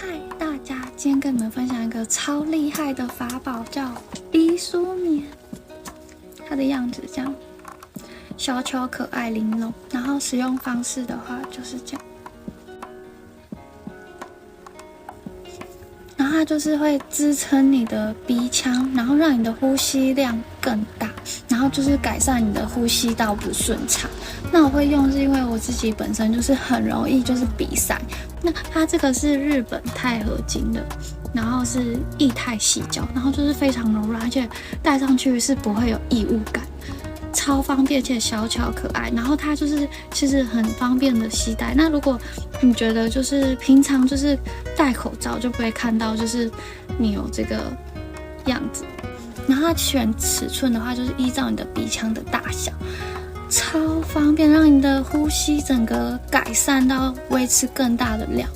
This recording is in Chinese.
嗨，大家，今天跟你们分享一个超厉害的法宝，叫鼻舒眠。它的样子这样，小巧可爱玲珑，然后使用方式的话就是这样。然后它就是会支撑你的鼻腔，然后让你的呼吸量更大，然后就是改善你的呼吸道不顺畅。那我会用是因为我自己本身就是很容易就是鼻塞。那它这个是日本钛合金的，然后是液态矽胶，然后就是非常柔软，而且戴上去是不会有异物感。超方便且小巧可爱，然后它就是其实很方便的携带。那如果你觉得就是平常就是戴口罩就不会看到就是你有这个样子，然后它选尺寸的话就是依照你的鼻腔的大小，超方便，让你的呼吸整个改善到维持更大的量。